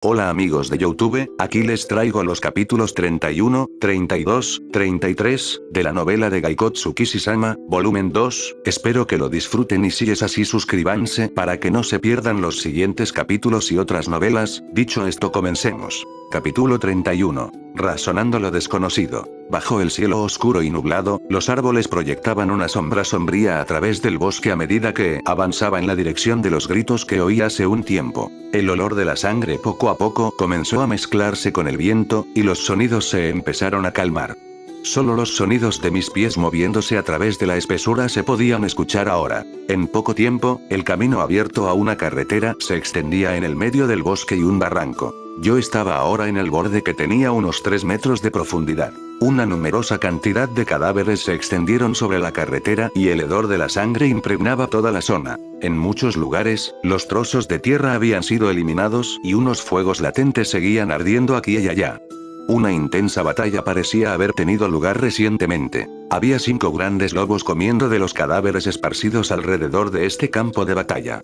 Hola amigos de YouTube, aquí les traigo los capítulos 31, 32, 33, de la novela de Gaikotsu Kishi-sama, volumen 2, espero que lo disfruten y si es así suscríbanse para que no se pierdan los siguientes capítulos y otras novelas. Dicho esto, comencemos. Capítulo 31. Razonando lo desconocido. Bajo el cielo oscuro y nublado, los árboles proyectaban una sombra sombría a través del bosque a medida que avanzaba en la dirección de los gritos que oí hace un tiempo. El olor de la sangre poco a poco comenzó a mezclarse con el viento, y los sonidos se empezaron a calmar. Solo los sonidos de mis pies moviéndose a través de la espesura se podían escuchar ahora. En poco tiempo, el camino abierto a una carretera se extendía en el medio del bosque y un barranco. Yo estaba ahora en el borde que tenía unos 3 metros de profundidad. Una numerosa cantidad de cadáveres se extendieron sobre la carretera y el hedor de la sangre impregnaba toda la zona. En muchos lugares, los trozos de tierra habían sido eliminados y unos fuegos latentes seguían ardiendo aquí y allá. Una intensa batalla parecía haber tenido lugar recientemente. Había 5 grandes lobos comiendo de los cadáveres esparcidos alrededor de este campo de batalla.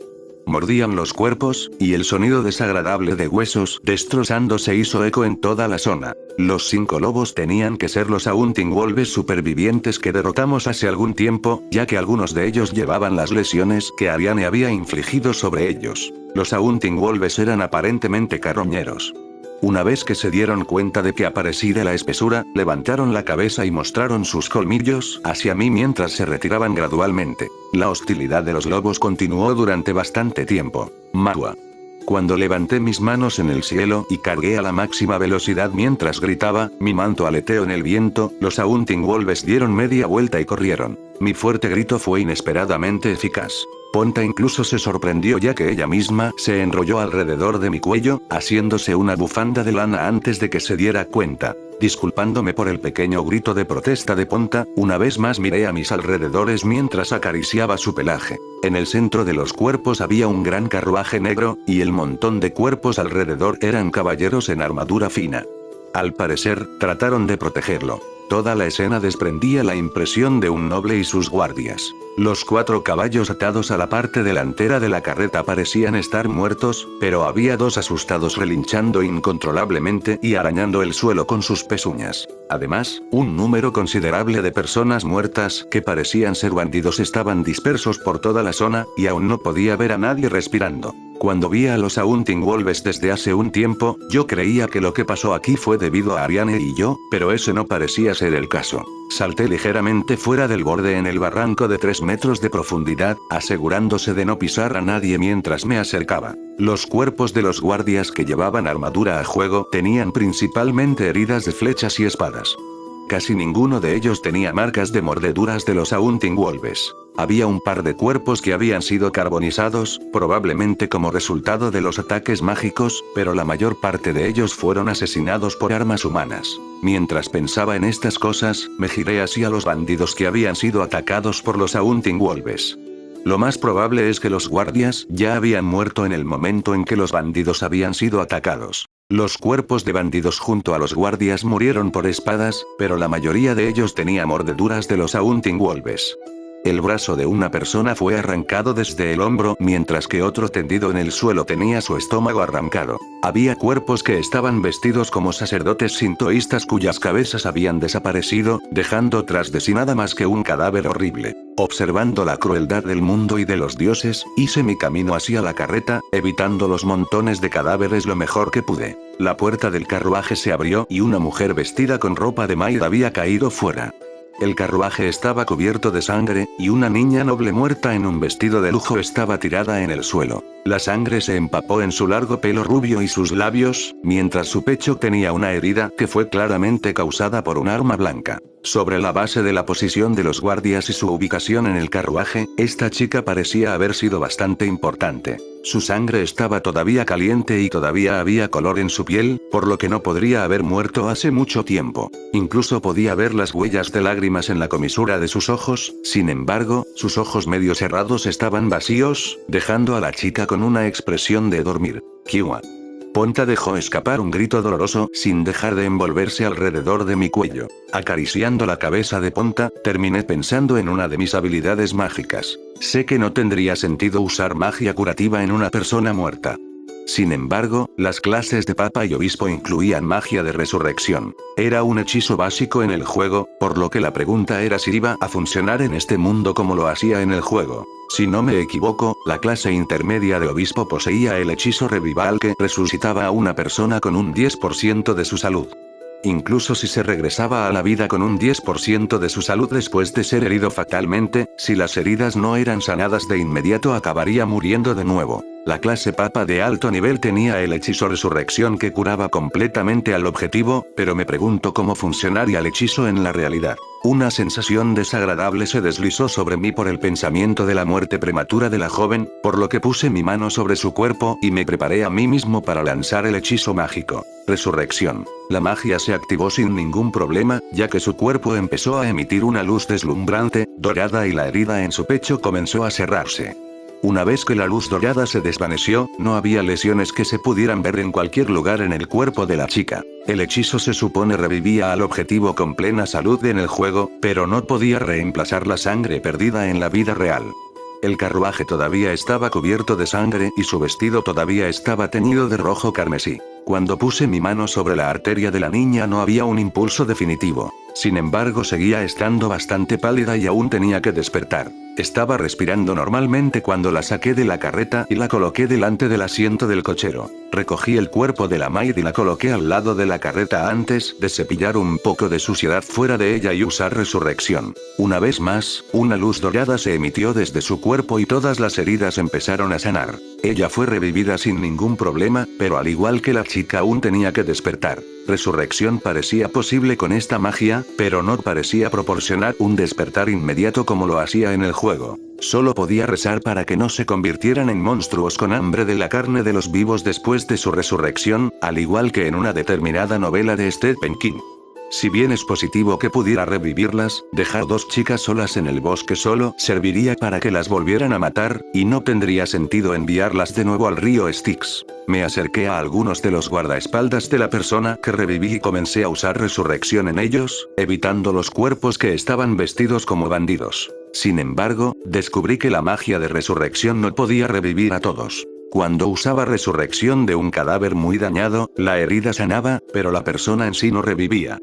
Mordían los cuerpos, y el sonido desagradable de huesos destrozándose hizo eco en toda la zona. Los 5 lobos tenían que ser los Haunting Wolves supervivientes que derrotamos hace algún tiempo, ya que algunos de ellos llevaban las lesiones que Ariane había infligido sobre ellos. Los Haunting Wolves eran aparentemente carroñeros. Una vez que se dieron cuenta de que aparecí de la espesura, levantaron la cabeza y mostraron sus colmillos hacia mí mientras se retiraban gradualmente. La hostilidad de los lobos continuó durante bastante tiempo. Matua. Cuando levanté mis manos en el cielo y cargué a la máxima velocidad mientras gritaba, mi manto aleteó en el viento, los Haunting Wolves dieron media vuelta y corrieron. Mi fuerte grito fue inesperadamente eficaz. Ponta incluso se sorprendió ya que ella misma se enrolló alrededor de mi cuello, haciéndose una bufanda de lana antes de que se diera cuenta. Disculpándome por el pequeño grito de protesta de Ponta, una vez más miré a mis alrededores mientras acariciaba su pelaje. En el centro de los cuerpos había un gran carruaje negro, y el montón de cuerpos alrededor eran caballeros en armadura fina. Al parecer, trataron de protegerlo. Toda la escena desprendía la impresión de un noble y sus guardias. Los 4 caballos atados a la parte delantera de la carreta parecían estar muertos, pero había 2 asustados relinchando incontrolablemente y arañando el suelo con sus pezuñas. Además, un número considerable de personas muertas que parecían ser bandidos estaban dispersos por toda la zona, y aún no podía ver a nadie respirando. Cuando vi a los Haunting Wolves desde hace un tiempo, yo creía que lo que pasó aquí fue debido a Ariane y yo, pero ese no parecía ser el caso. Salté ligeramente fuera del borde en el barranco de 3 metros de profundidad, asegurándose de no pisar a nadie mientras me acercaba. Los cuerpos de los guardias que llevaban armadura a juego tenían principalmente heridas de flechas y espadas. Casi ninguno de ellos tenía marcas de mordeduras de los Haunting Wolves. Había un par de cuerpos que habían sido carbonizados, probablemente como resultado de los ataques mágicos, pero la mayor parte de ellos fueron asesinados por armas humanas. Mientras pensaba en estas cosas, me giré hacia los bandidos que habían sido atacados por los Haunting Wolves. Lo más probable es que los guardias ya habían muerto en el momento en que los bandidos habían sido atacados. Los cuerpos de bandidos junto a los guardias murieron por espadas, pero la mayoría de ellos tenía mordeduras de los Haunting Wolves. El brazo de una persona fue arrancado desde el hombro, mientras que otro tendido en el suelo tenía su estómago arrancado. Había cuerpos que estaban vestidos como sacerdotes sintoístas cuyas cabezas habían desaparecido, dejando tras de sí nada más que un cadáver horrible. Observando la crueldad del mundo y de los dioses, hice mi camino hacia la carreta, evitando los montones de cadáveres lo mejor que pude. La puerta del carruaje se abrió y una mujer vestida con ropa de maid había caído fuera. El carruaje estaba cubierto de sangre, y una niña noble muerta en un vestido de lujo estaba tirada en el suelo. La sangre se empapó en su largo pelo rubio y sus labios, mientras su pecho tenía una herida que fue claramente causada por un arma blanca. Sobre la base de la posición de los guardias y su ubicación en el carruaje, esta chica parecía haber sido bastante importante. Su sangre estaba todavía caliente y todavía había color en su piel, por lo que no podría haber muerto hace mucho tiempo. Incluso podía ver las huellas de lágrimas en la comisura de sus ojos, sin embargo, sus ojos medio cerrados estaban vacíos, dejando a la chica con una expresión de dormir. Kiwa. Ponta dejó escapar un grito doloroso, sin dejar de envolverse alrededor de mi cuello. Acariciando la cabeza de Ponta, terminé pensando en una de mis habilidades mágicas. Sé que no tendría sentido usar magia curativa en una persona muerta. Sin embargo, las clases de Papa y Obispo incluían magia de resurrección. Era un hechizo básico en el juego, por lo que la pregunta era si iba a funcionar en este mundo como lo hacía en el juego. Si no me equivoco, la clase intermedia de Obispo poseía el hechizo Revival que resucitaba a una persona con un 10% de su salud. Incluso si se regresaba a la vida con un 10% de su salud después de ser herido fatalmente, si las heridas no eran sanadas de inmediato acabaría muriendo de nuevo. La clase Papa de alto nivel tenía el hechizo Resurrección que curaba completamente al objetivo, pero me pregunto cómo funcionaría el hechizo en la realidad. Una sensación desagradable se deslizó sobre mí por el pensamiento de la muerte prematura de la joven, por lo que puse mi mano sobre su cuerpo y me preparé a mí mismo para lanzar el hechizo mágico. Resurrección. La magia se activó sin ningún problema, ya que su cuerpo empezó a emitir una luz deslumbrante, dorada y la herida en su pecho comenzó a cerrarse. Una vez que la luz dorada se desvaneció, no había lesiones que se pudieran ver en cualquier lugar en el cuerpo de la chica. El hechizo se supone revivía al objetivo con plena salud en el juego, pero no podía reemplazar la sangre perdida en la vida real. El carruaje todavía estaba cubierto de sangre y su vestido todavía estaba teñido de rojo carmesí. Cuando puse mi mano sobre la arteria de la niña no había un impulso definitivo. Sin embargo, seguía estando bastante pálida y aún tenía que despertar. Estaba respirando normalmente cuando la saqué de la carreta y la coloqué delante del asiento del cochero. Recogí el cuerpo de la maid y la coloqué al lado de la carreta antes de cepillar un poco de suciedad fuera de ella y usar resurrección. Una vez más, una luz dorada se emitió desde su cuerpo y todas las heridas empezaron a sanar. Ella fue revivida sin ningún problema, pero al igual que la chica aún tenía que despertar. Resurrección parecía posible con esta magia, pero no parecía proporcionar un despertar inmediato como lo hacía en el juego. Solo podía rezar para que no se convirtieran en monstruos con hambre de la carne de los vivos después de su resurrección, al igual que en una determinada novela de Stephen King. Si bien es positivo que pudiera revivirlas, dejar dos chicas solas en el bosque solo serviría para que las volvieran a matar, y no tendría sentido enviarlas de nuevo al río Styx. Me acerqué a algunos de los guardaespaldas de la persona que reviví y comencé a usar resurrección en ellos, evitando los cuerpos que estaban vestidos como bandidos. Sin embargo, descubrí que la magia de resurrección no podía revivir a todos. Cuando usaba resurrección de un cadáver muy dañado, la herida sanaba, pero la persona en sí no revivía.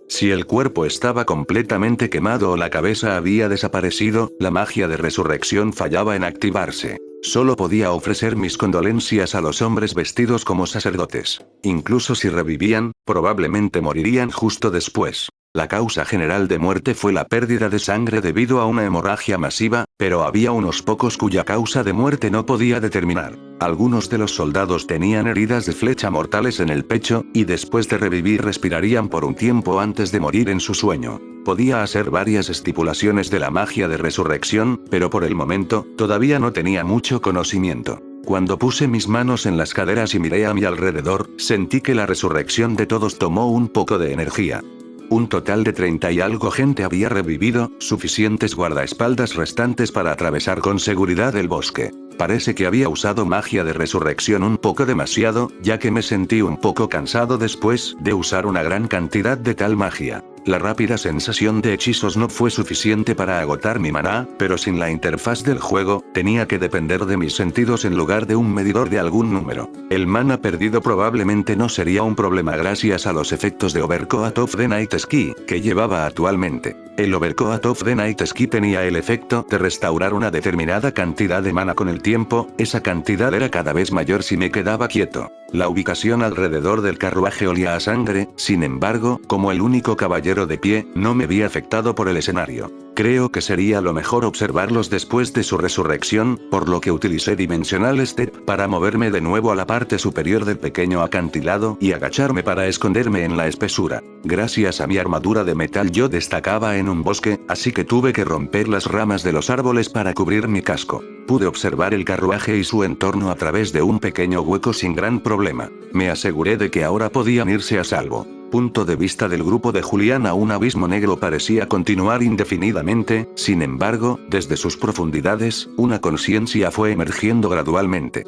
Si el cuerpo estaba completamente quemado o la cabeza había desaparecido, la magia de resurrección fallaba en activarse. Solo podía ofrecer mis condolencias a los hombres vestidos como sacerdotes. Incluso si revivían, probablemente morirían justo después. La causa general de muerte fue la pérdida de sangre debido a una hemorragia masiva, pero había unos pocos cuya causa de muerte no podía determinar. Algunos de los soldados tenían heridas de flecha mortales en el pecho, y después de revivir respirarían por un tiempo antes de morir en su sueño. Podía hacer varias estipulaciones de la magia de resurrección, pero por el momento, todavía no tenía mucho conocimiento. Cuando puse mis manos en las caderas y miré a mi alrededor, sentí que la resurrección de todos tomó un poco de energía. Un total de 30 y algo gente había revivido, suficientes guardaespaldas restantes para atravesar con seguridad el bosque. Parece que había usado magia de resurrección un poco demasiado, ya que me sentí un poco cansado después de usar una gran cantidad de tal magia. La rápida sensación de hechizos no fue suficiente para agotar mi maná, pero sin la interfaz del juego, tenía que depender de mis sentidos en lugar de un medidor de algún número. El mana perdido probablemente no sería un problema gracias a los efectos de Overcoat of the Night Ski, que llevaba actualmente. El Overcoat of the Night Ski tenía el efecto de restaurar una determinada cantidad de mana con el tiempo, esa cantidad era cada vez mayor si me quedaba quieto. La ubicación alrededor del carruaje olía a sangre, sin embargo, como el único caballero de pie, no me vi afectado por el escenario. Creo que sería lo mejor observarlos después de su resurrección, por lo que utilicé Dimensional Step para moverme de nuevo a la parte superior del pequeño acantilado y agacharme para esconderme en la espesura. Gracias a mi armadura de metal yo destacaba en un bosque, así que tuve que romper las ramas de los árboles para cubrir mi casco. Pude observar el carruaje y su entorno a través de un pequeño hueco sin gran problema. Me aseguré de que ahora podían irse a salvo. Punto de vista del grupo de Juliana, un abismo negro parecía continuar indefinidamente, sin embargo, desde sus profundidades, una conciencia fue emergiendo gradualmente.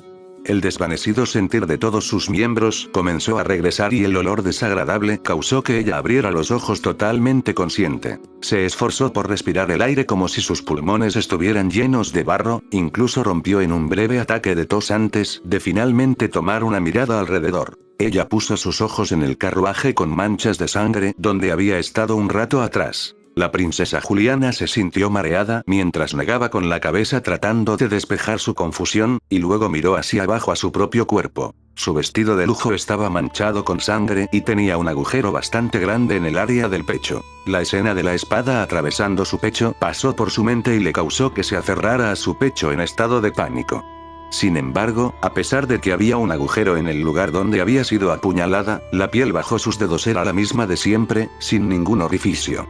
El desvanecido sentir de todos sus miembros comenzó a regresar y el olor desagradable causó que ella abriera los ojos totalmente consciente. Se esforzó por respirar el aire como si sus pulmones estuvieran llenos de barro, incluso rompió en un breve ataque de tos antes de finalmente tomar una mirada alrededor. Ella puso sus ojos en el carruaje con manchas de sangre donde había estado un rato atrás. La princesa Juliana se sintió mareada mientras negaba con la cabeza tratando de despejar su confusión, y luego miró hacia abajo a su propio cuerpo. Su vestido de lujo estaba manchado con sangre y tenía un agujero bastante grande en el área del pecho. La escena de la espada atravesando su pecho pasó por su mente y le causó que se aferrara a su pecho en estado de pánico. Sin embargo, a pesar de que había un agujero en el lugar donde había sido apuñalada, la piel bajo sus dedos era la misma de siempre, sin ningún orificio.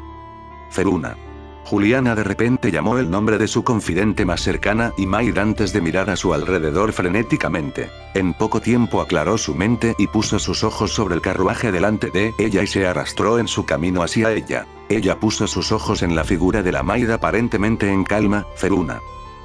Feruna. Juliana de repente llamó el nombre de su confidente más cercana y Maid antes de mirar a su alrededor frenéticamente. En poco tiempo aclaró su mente y puso sus ojos sobre el carruaje delante de ella y se arrastró en su camino hacia ella. Ella puso sus ojos en la figura de la Maid aparentemente en calma. Feruna.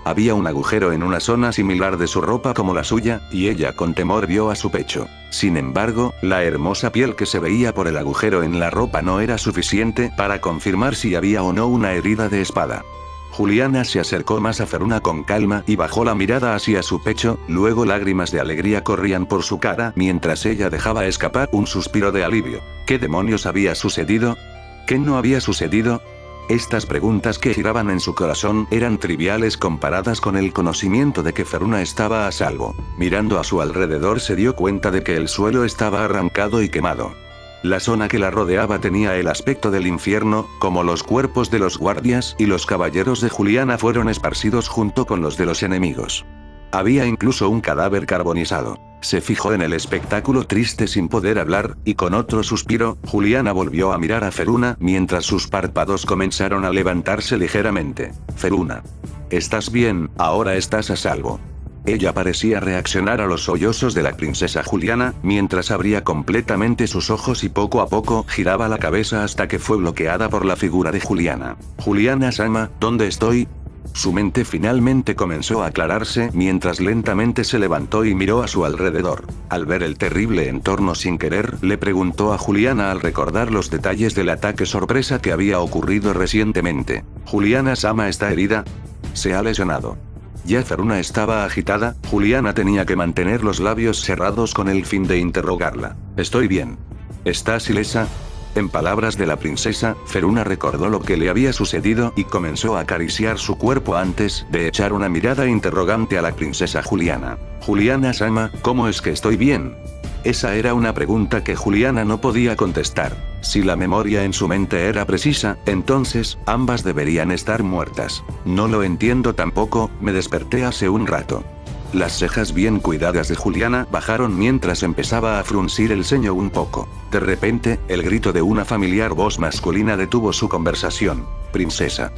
Había un agujero en una zona similar de su ropa como la suya, y ella con temor vio a su pecho. Sin embargo, la hermosa piel que se veía por el agujero en la ropa no era suficiente para confirmar si había o no una herida de espada. Juliana se acercó más a Feruna con calma y bajó la mirada hacia su pecho, luego lágrimas de alegría corrían por su cara mientras ella dejaba escapar un suspiro de alivio. ¿Qué demonios había sucedido? ¿Qué no había sucedido? Estas preguntas que giraban en su corazón eran triviales comparadas con el conocimiento de que Feruna estaba a salvo. Mirando a su alrededor se dio cuenta de que el suelo estaba arrancado y quemado. La zona que la rodeaba tenía el aspecto del infierno, como los cuerpos de los guardias y los caballeros de Juliana fueron esparcidos junto con los de los enemigos. Había incluso un cadáver carbonizado. Se fijó en el espectáculo triste sin poder hablar, y con otro suspiro, Juliana volvió a mirar a Feruna mientras sus párpados comenzaron a levantarse ligeramente. Feruna. ¿Estás bien? Ahora estás a salvo. Ella parecía reaccionar a los sollozos de la princesa Juliana, mientras abría completamente sus ojos y poco a poco giraba la cabeza hasta que fue bloqueada por la figura de Juliana. Juliana-sama, ¿dónde estoy? Su mente finalmente comenzó a aclararse mientras lentamente se levantó y miró a su alrededor. Al ver el terrible entorno sin querer, le preguntó a Juliana al recordar los detalles del ataque sorpresa que había ocurrido recientemente. ¿Juliana-sama está herida? Se ha lesionado. Ya Feruna estaba agitada, Juliana tenía que mantener los labios cerrados con el fin de interrogarla. Estoy bien. ¿Estás ilesa? En palabras de la princesa, Feruna recordó lo que le había sucedido y comenzó a acariciar su cuerpo antes de echar una mirada interrogante a la princesa Juliana. Juliana-sama, ¿cómo es que estoy bien? Esa era una pregunta que Juliana no podía contestar. Si la memoria en su mente era precisa, entonces, ambas deberían estar muertas. No lo entiendo tampoco, me desperté hace un rato. Las cejas bien cuidadas de Juliana bajaron mientras empezaba a fruncir el ceño un poco. De repente, el grito de una familiar voz masculina detuvo su conversación. Princesa.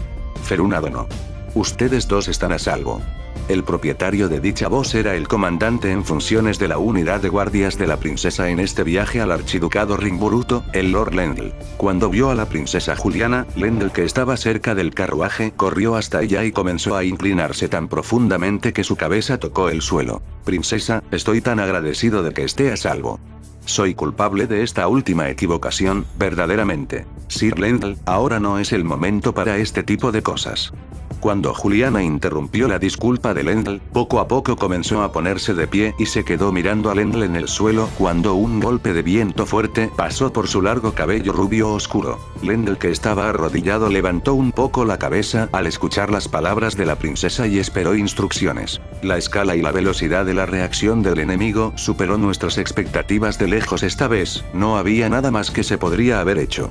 Feruna Dono. Ustedes dos están a salvo. El propietario de dicha voz era el comandante en funciones de la unidad de guardias de la princesa en este viaje al archiducado Rimburuto, el Lord Lendl. Cuando vio a la princesa Juliana, Lendl, que estaba cerca del carruaje, corrió hasta ella y comenzó a inclinarse tan profundamente que su cabeza tocó el suelo. Princesa, estoy tan agradecido de que esté a salvo. Soy culpable de esta última equivocación, verdaderamente. Sir Lendl, ahora no es el momento para este tipo de cosas. Cuando Juliana interrumpió la disculpa de Lendl, poco a poco comenzó a ponerse de pie y se quedó mirando a Lendl en el suelo cuando un golpe de viento fuerte pasó por su largo cabello rubio oscuro. Lendl, que estaba arrodillado, levantó un poco la cabeza al escuchar las palabras de la princesa y esperó instrucciones. La escala y la velocidad de la reacción del enemigo superó nuestras expectativas de lejos esta vez, no había nada más que se podría haber hecho.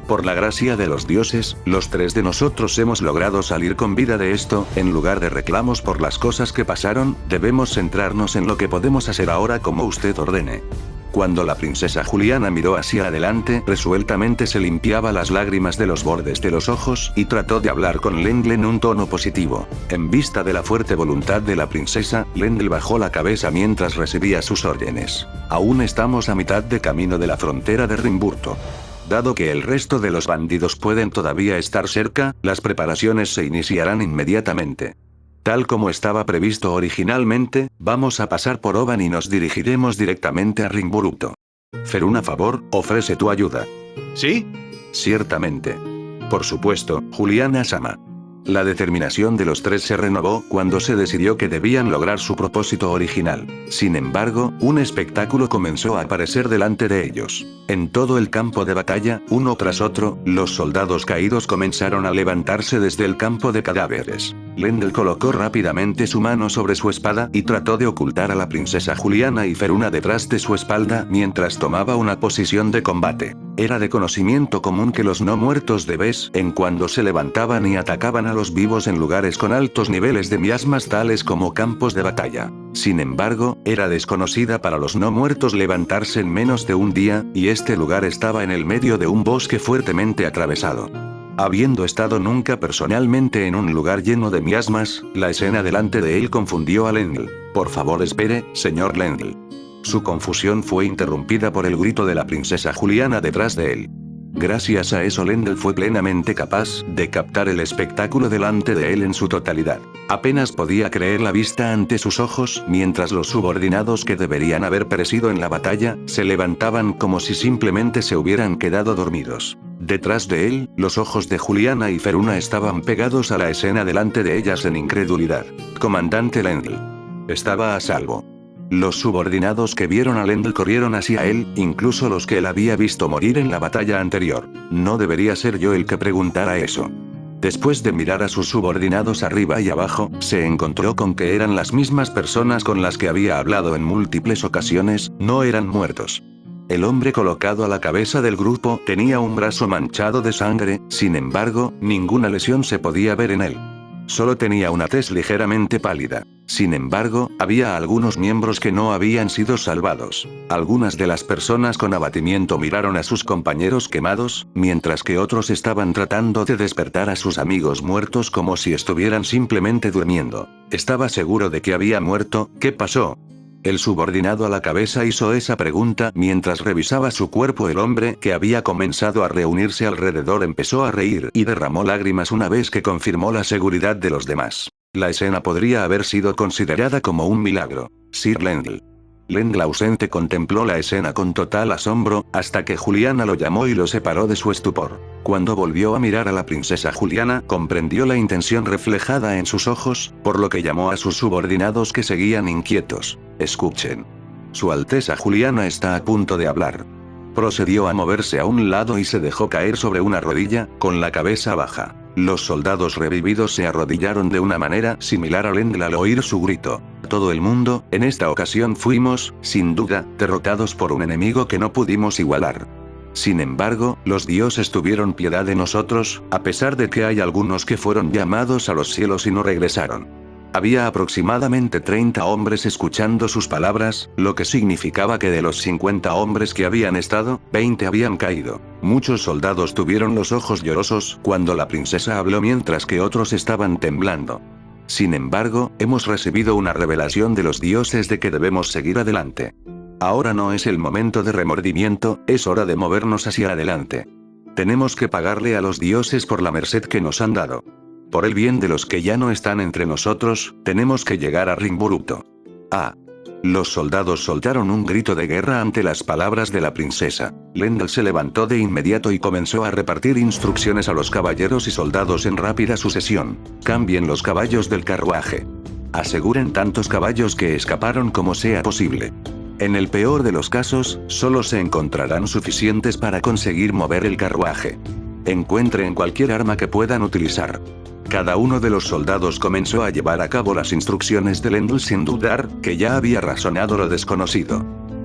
Por la gracia de los dioses, los tres de nosotros hemos logrado salir con vida de esto. En lugar de reclamos por las cosas que pasaron, debemos centrarnos en lo que podemos hacer ahora como usted ordene. Cuando la princesa Juliana miró hacia adelante, resueltamente se limpiaba las lágrimas de los bordes de los ojos y trató de hablar con Lendl en un tono positivo. En vista de la fuerte voluntad de la princesa, Lendl bajó la cabeza mientras recibía sus órdenes. Aún estamos a mitad de camino de la frontera de Rimburto. Dado que el resto de los bandidos pueden todavía estar cerca, las preparaciones se iniciarán inmediatamente. Tal como estaba previsto originalmente, vamos a pasar por Oban y nos dirigiremos directamente a Rimburuto. Feruna, favor, ofrece tu ayuda. ¿Sí? Ciertamente. Por supuesto, Juliana-sama. La determinación de los tres se renovó cuando se decidió que debían lograr su propósito original. Sin embargo, un espectáculo comenzó a aparecer delante de ellos. En todo el campo de batalla, uno tras otro, los soldados caídos comenzaron a levantarse desde el campo de cadáveres. Lendl colocó rápidamente su mano sobre su espada y trató de ocultar a la princesa Juliana y Feruna detrás de su espalda mientras tomaba una posición de combate. Era de conocimiento común que los no muertos de vez en cuando se levantaban y atacaban a los vivos en lugares con altos niveles de miasmas tales como campos de batalla. Sin embargo, era desconocida para los no muertos levantarse en menos de un día, y este lugar estaba en el medio de un bosque fuertemente atravesado. Habiendo estado nunca personalmente en un lugar lleno de miasmas, la escena delante de él confundió a Lendl. Por favor, espere, señor Lendl. Su confusión fue interrumpida por el grito de la princesa Juliana detrás de él. Gracias a eso Lendl fue plenamente capaz de captar el espectáculo delante de él en su totalidad. Apenas podía creer la vista ante sus ojos mientras los subordinados que deberían haber perecido en la batalla, se levantaban como si simplemente se hubieran quedado dormidos. Detrás de él, los ojos de Juliana y Feruna estaban pegados a la escena delante de ellas en incredulidad. Comandante Lendl. Estaba a salvo. Los subordinados que vieron a Lendl corrieron hacia él, incluso los que él había visto morir en la batalla anterior. No debería ser yo el que preguntara eso. Después de mirar a sus subordinados arriba y abajo, se encontró con que eran las mismas personas con las que había hablado en múltiples ocasiones, no eran muertos. El hombre colocado a la cabeza del grupo tenía un brazo manchado de sangre, sin embargo, ninguna lesión se podía ver en él. Solo tenía una tez ligeramente pálida. Sin embargo, había algunos miembros que no habían sido salvados. Algunas de las personas con abatimiento miraron a sus compañeros quemados, mientras que otros estaban tratando de despertar a sus amigos muertos como si estuvieran simplemente durmiendo. Estaba seguro de que había muerto. ¿Qué pasó? El subordinado a la cabeza hizo esa pregunta mientras revisaba su cuerpo. El hombre que había comenzado a reunirse alrededor empezó a reír y derramó lágrimas una vez que confirmó la seguridad de los demás. La escena podría haber sido considerada como un milagro. Sir Lendl. Lendl ausente contempló la escena con total asombro, hasta que Juliana lo llamó y lo separó de su estupor. Cuando volvió a mirar a la princesa Juliana, comprendió la intención reflejada en sus ojos, por lo que llamó a sus subordinados que seguían inquietos. Escuchen. Su Alteza Juliana está a punto de hablar. Procedió a moverse a un lado y se dejó caer sobre una rodilla, con la cabeza baja. Los soldados revividos se arrodillaron de una manera similar a Lendl al oír su grito. Todo el mundo, en esta ocasión fuimos, sin duda, derrotados por un enemigo que no pudimos igualar. Sin embargo, los dioses tuvieron piedad de nosotros, a pesar de que hay algunos que fueron llamados a los cielos y no regresaron. Había aproximadamente 30 hombres escuchando sus palabras, lo que significaba que de los 50 hombres que habían estado, 20 habían caído. Muchos soldados tuvieron los ojos llorosos cuando la princesa habló mientras que otros estaban temblando. Sin embargo, hemos recibido una revelación de los dioses de que debemos seguir adelante. Ahora no es el momento de remordimiento, es hora de movernos hacia adelante. Tenemos que pagarle a los dioses por la merced que nos han dado. Por el bien de los que ya no están entre nosotros, tenemos que llegar a Rimburuto. Ah. Los soldados soltaron un grito de guerra ante las palabras de la princesa. Lendl se levantó de inmediato y comenzó a repartir instrucciones a los caballeros y soldados en rápida sucesión. Cambien los caballos del carruaje. Aseguren tantos caballos que escaparon como sea posible. En el peor de los casos, solo se encontrarán suficientes para conseguir mover el carruaje. Encuentren cualquier arma que puedan utilizar. Cada uno de los soldados comenzó a llevar a cabo las instrucciones de Lendl sin dudar, que ya había razonado lo desconocido.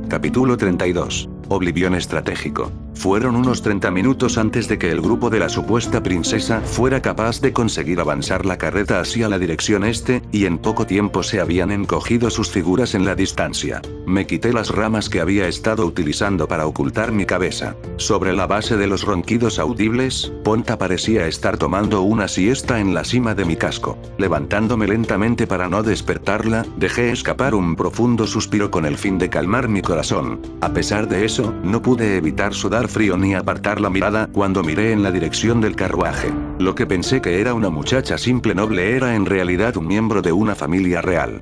Capítulo 32. Oblivión estratégico. Fueron unos 30 minutos antes de que el grupo de la supuesta princesa fuera capaz de conseguir avanzar la carreta hacia la dirección este, y en poco tiempo se habían encogido sus figuras en la distancia. Me quité las ramas que había estado utilizando para ocultar mi cabeza. Sobre la base de los ronquidos audibles, Ponta parecía estar tomando una siesta en la cima de mi casco. Levantándome lentamente para no despertarla, dejé escapar un profundo suspiro con el fin de calmar mi corazón. A pesar de eso, no pude evitar sudar sudar frío ni apartar la mirada cuando miré en la dirección del carruaje. Lo que pensé que era una muchacha simple noble era en realidad un miembro de una familia real.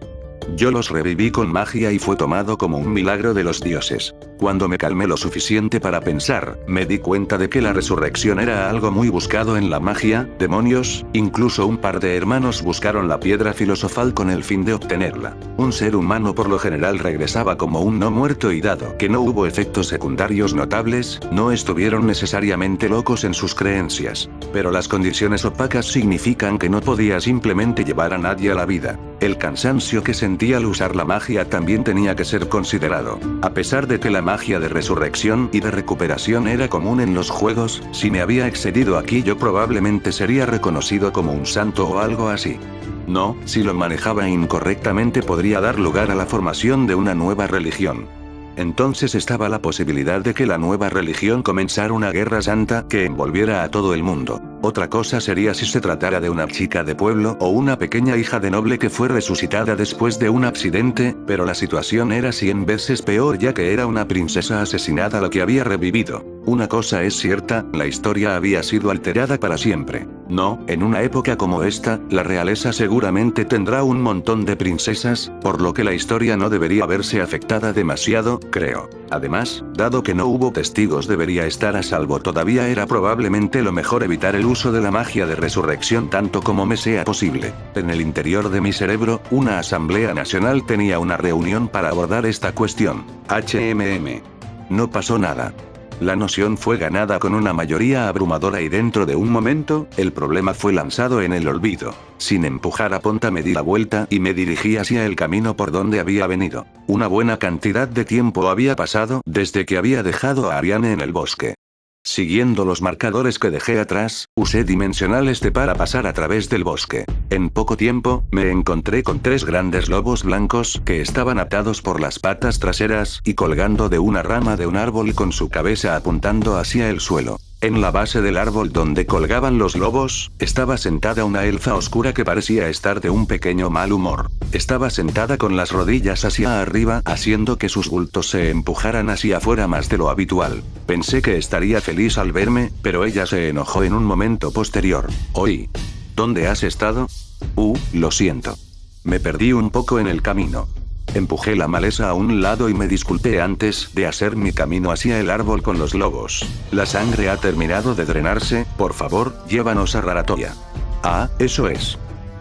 Yo los reviví con magia y fue tomado como un milagro de los dioses. Cuando me calmé lo suficiente para pensar, me di cuenta de que la resurrección era algo muy buscado en la magia, demonios, incluso un par de hermanos buscaron la piedra filosofal con el fin de obtenerla. Un ser humano por lo general regresaba como un no muerto y dado que no hubo efectos secundarios notables, no estuvieron necesariamente locos en sus creencias. Pero las condiciones opacas significan que no podía simplemente llevar a nadie a la vida. El cansancio que sentí al usar la magia también tenía que ser considerado. A pesar de que la magia de resurrección y de recuperación era común en los juegos, si me había excedido aquí yo probablemente sería reconocido como un santo o algo así. No, si lo manejaba incorrectamente podría dar lugar a la formación de una nueva religión. Entonces estaba la posibilidad de que la nueva religión comenzara una guerra santa que envolviera a todo el mundo. Otra cosa sería si se tratara de una chica de pueblo o una pequeña hija de noble que fue resucitada después de un accidente, pero la situación era 100 veces peor ya que era una princesa asesinada la que había revivido. Una cosa es cierta, la historia había sido alterada para siempre. No, en una época como esta, la realeza seguramente tendrá un montón de princesas, por lo que la historia no debería verse afectada demasiado, creo. Además, dado que no hubo testigos debería estar a salvo todavía era probablemente lo mejor evitar el uso de la magia de resurrección tanto como me sea posible. En el interior de mi cerebro, una asamblea nacional tenía una reunión para abordar esta cuestión. No pasó nada. La noción fue ganada con una mayoría abrumadora y dentro de un momento, el problema fue lanzado en el olvido. Sin empujar a Ponta me di la vuelta y me dirigí hacia el camino por donde había venido. Una buena cantidad de tiempo había pasado desde que había dejado a Ariane en el bosque. Siguiendo los marcadores que dejé atrás, usé dimensionales para pasar a través del bosque. En poco tiempo, me encontré con 3 grandes lobos blancos que estaban atados por las patas traseras y colgando de una rama de un árbol con su cabeza apuntando hacia el suelo. En la base del árbol donde colgaban los lobos, estaba sentada una elfa oscura que parecía estar de un pequeño mal humor. Estaba sentada con las rodillas hacia arriba, haciendo que sus bultos se empujaran hacia afuera más de lo habitual. Pensé que estaría feliz al verme, pero ella se enojó en un momento posterior. Oí. ¿Dónde has estado? Lo siento. Me perdí un poco en el camino. Empujé la maleza a un lado y me disculpé antes de hacer mi camino hacia el árbol con los lobos. La sangre ha terminado de drenarse, por favor, llévanos a Raratoya. Ah, eso es.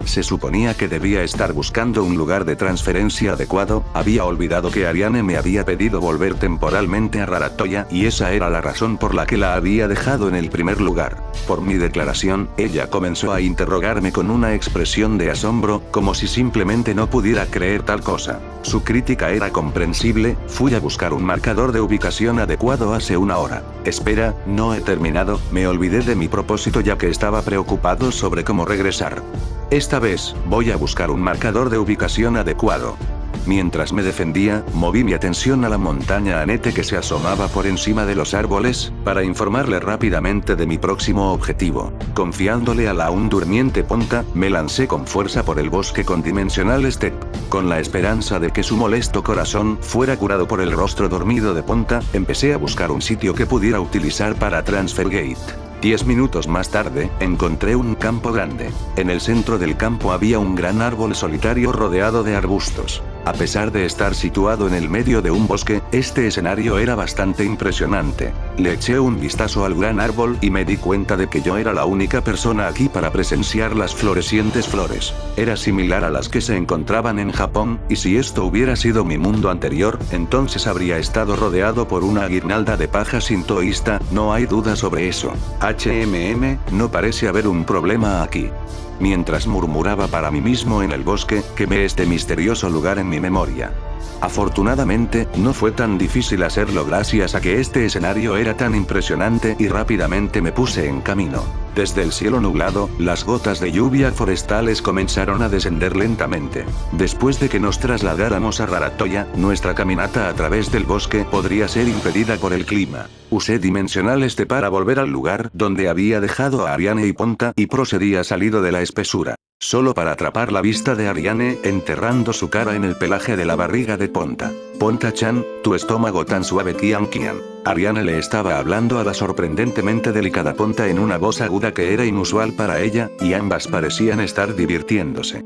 Se suponía que debía estar buscando un lugar de transferencia adecuado, había olvidado que Ariane me había pedido volver temporalmente a Raratoya y esa era la razón por la que la había dejado en el primer lugar. Por mi declaración, ella comenzó a interrogarme con una expresión de asombro, como si simplemente no pudiera creer tal cosa. Su crítica era comprensible, fui a buscar un marcador de ubicación adecuado hace una hora. Espera, no he terminado, me olvidé de mi propósito ya que estaba preocupado sobre cómo regresar. Esta vez, voy a buscar un marcador de ubicación adecuado. Mientras me defendía, moví mi atención a la montaña Anete que se asomaba por encima de los árboles, para informarle rápidamente de mi próximo objetivo. Confiándole a la aún durmiente Ponta, me lancé con fuerza por el bosque con Dimensional Step, con la esperanza de que su molesto corazón fuera curado por el rostro dormido de Ponta, empecé a buscar un sitio que pudiera utilizar para Transfer Gate. 10 minutos más tarde, encontré un campo grande. En el centro del campo había un gran árbol solitario rodeado de arbustos. A pesar de estar situado en el medio de un bosque, este escenario era bastante impresionante. Le eché un vistazo al gran árbol y me di cuenta de que yo era la única persona aquí para presenciar las florecientes flores. Era similar a las que se encontraban en Japón, y si esto hubiera sido mi mundo anterior, entonces habría estado rodeado por una guirnalda de paja sintoísta, no hay duda sobre eso. No parece haber un problema aquí. Mientras murmuraba para mí mismo en el bosque, quemé este misterioso lugar en mi memoria. Afortunadamente, no fue tan difícil hacerlo gracias a que este escenario era tan impresionante y rápidamente me puse en camino. Desde el cielo nublado, las gotas de lluvia forestales comenzaron a descender lentamente. Después de que nos trasladáramos a Raratoya, nuestra caminata a través del bosque podría ser impedida por el clima. Usé Dimensional para volver al lugar donde había dejado a Ariane y Ponta y procedí a salir de la espesura. Solo para atrapar la vista de Ariane, enterrando su cara en el pelaje de la barriga de Ponta. Ponta-chan, tu estómago tan suave Kian Kian. Ariane le estaba hablando a la sorprendentemente delicada Ponta en una voz aguda que era inusual para ella, y ambas parecían estar divirtiéndose.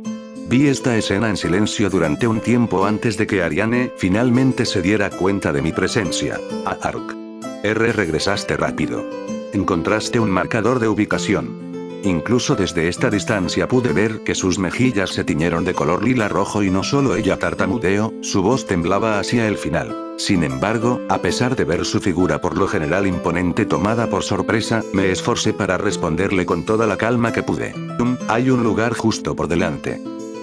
Vi esta escena en silencio durante un tiempo antes de que Ariane finalmente se diera cuenta de mi presencia. Ark. Regresaste rápido. Encontraste un marcador de ubicación. Incluso desde esta distancia pude ver que sus mejillas se tiñeron de color lila rojo y no solo ella tartamudeó, su voz temblaba hacia el final. Sin embargo, a pesar de ver su figura por lo general imponente tomada por sorpresa, me esforcé para responderle con toda la calma que pude. Hay un lugar justo por delante.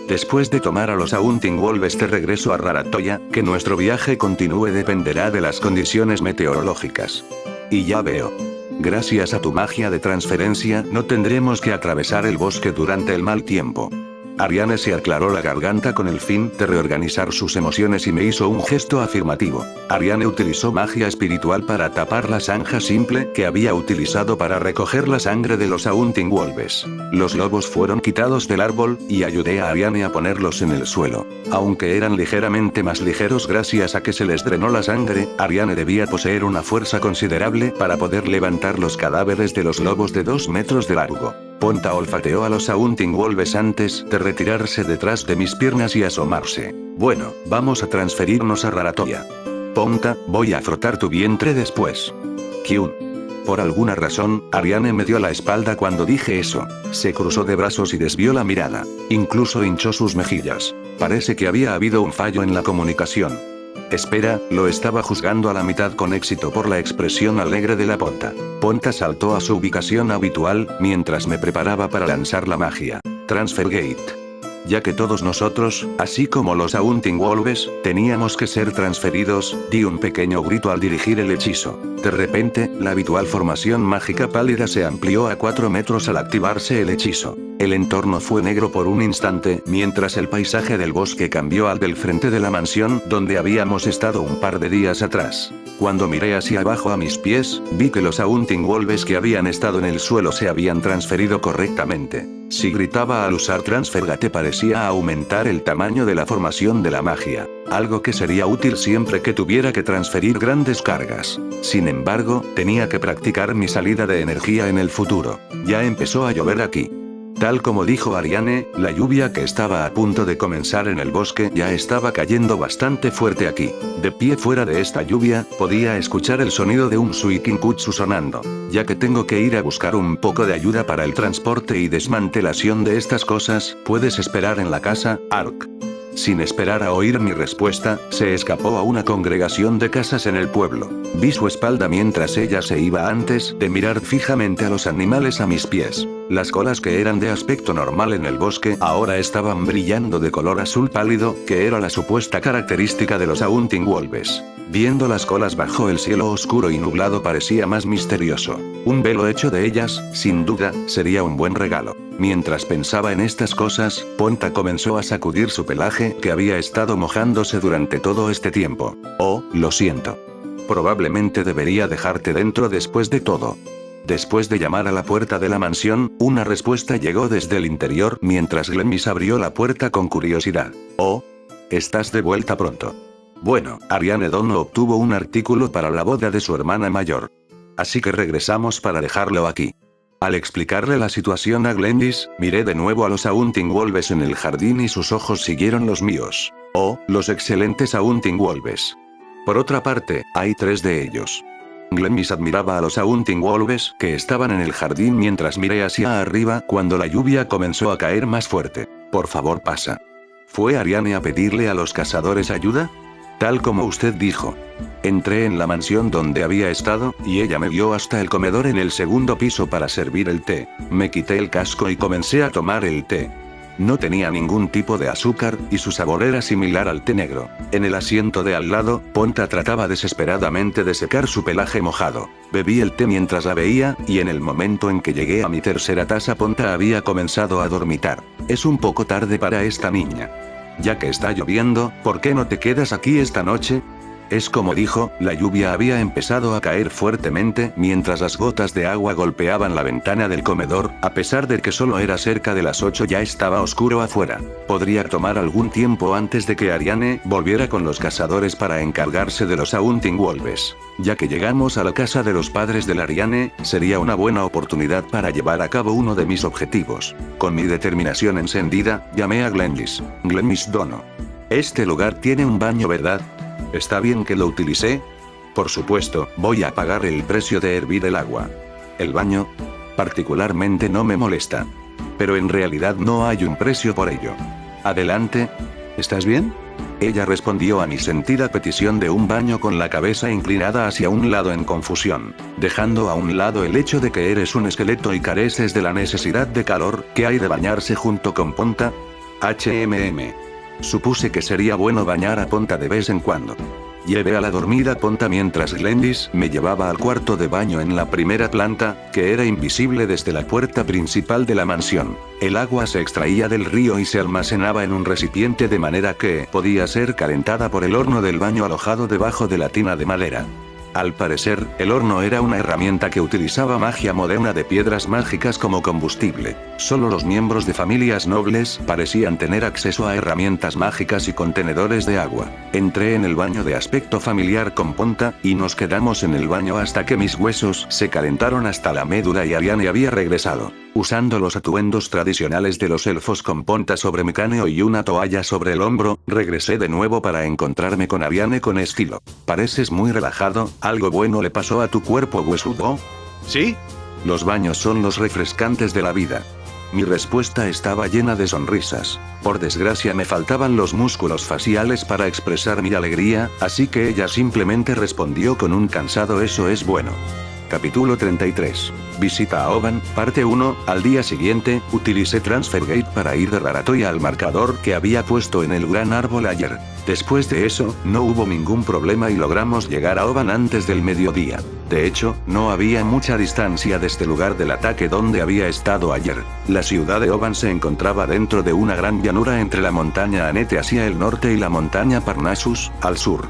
Después de tomar a los Haunting Wolves de regreso a Raratoya, que nuestro viaje continúe dependerá de las condiciones meteorológicas. Y ya veo. Gracias a tu magia de transferencia, no tendremos que atravesar el bosque durante el mal tiempo. Ariane se aclaró la garganta con el fin de reorganizar sus emociones y me hizo un gesto afirmativo. Ariane utilizó magia espiritual para tapar la zanja simple que había utilizado para recoger la sangre de los Haunting Wolves. Los lobos fueron quitados del árbol, y ayudé a Ariane a ponerlos en el suelo. Aunque eran ligeramente más ligeros gracias a que se les drenó la sangre, Ariane debía poseer una fuerza considerable para poder levantar los cadáveres de los lobos de 2 metros de largo. Ponta olfateó a los Haunting Wolves antes de retirarse detrás de mis piernas y asomarse. Bueno, vamos a transferirnos a Raratoya. Ponta, voy a frotar tu vientre después. Kyun. Por alguna razón, Ariane me dio la espalda cuando dije eso. Se cruzó de brazos y desvió la mirada. Incluso hinchó sus mejillas. Parece que había habido un fallo en la comunicación. Espera, lo estaba juzgando a la mitad con éxito por la expresión alegre de la Ponta. Ponta saltó a su ubicación habitual, mientras me preparaba para lanzar la magia. Transfer Gate. Ya que todos nosotros, así como los Haunting Wolves, teníamos que ser transferidos, di un pequeño grito al dirigir el hechizo. De repente, la habitual formación mágica pálida se amplió a 4 metros al activarse el hechizo. El entorno fue negro por un instante, mientras el paisaje del bosque cambió al del frente de la mansión donde habíamos estado un par de días atrás. Cuando miré hacia abajo a mis pies, vi que los Haunting Wolves que habían estado en el suelo se habían transferido correctamente. Si gritaba al usar Transfer Gate parecía aumentar el tamaño de la formación de la magia, algo que sería útil siempre que tuviera que transferir grandes cargas. Sin embargo, tenía que practicar mi salida de energía en el futuro. Ya empezó a llover aquí. Tal como dijo Ariane, la lluvia que estaba a punto de comenzar en el bosque ya estaba cayendo bastante fuerte aquí. De pie fuera de esta lluvia, podía escuchar el sonido de un Suikinkutsu sonando. Ya que tengo que ir a buscar un poco de ayuda para el transporte y desmantelación de estas cosas, ¿puedes esperar en la casa, Ark? Sin esperar a oír mi respuesta, se escapó a una congregación de casas en el pueblo. Vi su espalda mientras ella se iba antes de mirar fijamente a los animales a mis pies. Las colas que eran de aspecto normal en el bosque ahora estaban brillando de color azul pálido, que era la supuesta característica de los Haunting Wolves. Viendo las colas bajo el cielo oscuro y nublado parecía más misterioso. Un velo hecho de ellas, sin duda, sería un buen regalo. Mientras pensaba en estas cosas, Ponta comenzó a sacudir su pelaje que había estado mojándose durante todo este tiempo. Oh, lo siento. Probablemente debería dejarte dentro después de todo. Después de llamar a la puerta de la mansión, una respuesta llegó desde el interior mientras Glennis abrió la puerta con curiosidad. Oh, estás de vuelta pronto. Bueno, Ariane Dono obtuvo un artículo para la boda de su hermana mayor. Así que regresamos para dejarlo aquí. Al explicarle la situación a Glennis, miré de nuevo a los Haunting Wolves en el jardín y sus ojos siguieron los míos. Oh, los excelentes Haunting Wolves. Por otra parte, hay 3 de ellos. Glennis admiraba a los Haunting Wolves que estaban en el jardín mientras miré hacia arriba cuando la lluvia comenzó a caer más fuerte. Por favor, pasa. ¿Fue Ariane a pedirle a los cazadores ayuda? Tal como usted dijo. Entré en la mansión donde había estado, y ella me guió hasta el comedor en el segundo piso para servir el té. Me quité el casco y comencé a tomar el té. No tenía ningún tipo de azúcar, y su sabor era similar al té negro. En el asiento de al lado, Ponta trataba desesperadamente de secar su pelaje mojado. Bebí el té mientras la veía, y en el momento en que llegué a mi tercera taza Ponta había comenzado a dormitar. Es un poco tarde para esta niña. Ya que está lloviendo, ¿por qué no te quedas aquí esta noche? Es como dijo, la lluvia había empezado a caer fuertemente mientras las gotas de agua golpeaban la ventana del comedor, a pesar de que solo era cerca de las 8 ya estaba oscuro afuera. Podría tomar algún tiempo antes de que Ariane volviera con los cazadores para encargarse de los Haunting Wolves. Ya que llegamos a la casa de los padres de Ariane, sería una buena oportunidad para llevar a cabo uno de mis objetivos. Con mi determinación encendida, llamé a Glenlis. Glenlis Dono. Este lugar tiene un baño, ¿verdad? ¿Está bien que lo utilicé? Por supuesto, voy a pagar el precio de hervir el agua. ¿El baño? Particularmente no me molesta. Pero en realidad no hay un precio por ello. Adelante. ¿Estás bien? Ella respondió a mi sentida petición de un baño con la cabeza inclinada hacia un lado en confusión, dejando a un lado el hecho de que eres un esqueleto y careces de la necesidad de calor que hay de bañarse junto con Ponta. Supuse que sería bueno bañar a Ponta de vez en cuando. Llevé a la dormida Ponta mientras Glenlis me llevaba al cuarto de baño en la primera planta, que era invisible desde la puerta principal de la mansión. El agua se extraía del río y se almacenaba en un recipiente de manera que podía ser calentada por el horno del baño alojado debajo de la tina de madera. Al parecer, el horno era una herramienta que utilizaba magia moderna de piedras mágicas como combustible. Solo los miembros de familias nobles parecían tener acceso a herramientas mágicas y contenedores de agua. Entré en el baño de aspecto familiar con Ponta, y nos quedamos en el baño hasta que mis huesos se calentaron hasta la médula y Ariane había regresado. Usando los atuendos tradicionales de los elfos con Ponta sobre mi cráneo y una toalla sobre el hombro, regresé de nuevo para encontrarme con Ariane con estilo. Pareces muy relajado, ¿algo bueno le pasó a tu cuerpo huesudo? ¿Sí? Los baños son los refrescantes de la vida. Mi respuesta estaba llena de sonrisas. Por desgracia me faltaban los músculos faciales para expresar mi alegría, así que ella simplemente respondió con un cansado "eso es bueno". Capítulo 33. Visita a Oban, parte 1. Al día siguiente, utilicé Transfergate para ir de Raratoya al marcador que había puesto en el gran árbol ayer. Después de eso, no hubo ningún problema y logramos llegar a Oban antes del mediodía. De hecho, no había mucha distancia desde el lugar del ataque donde había estado ayer. La ciudad de Oban se encontraba dentro de una gran llanura entre la montaña Anete hacia el norte y la montaña Parnassus, al sur.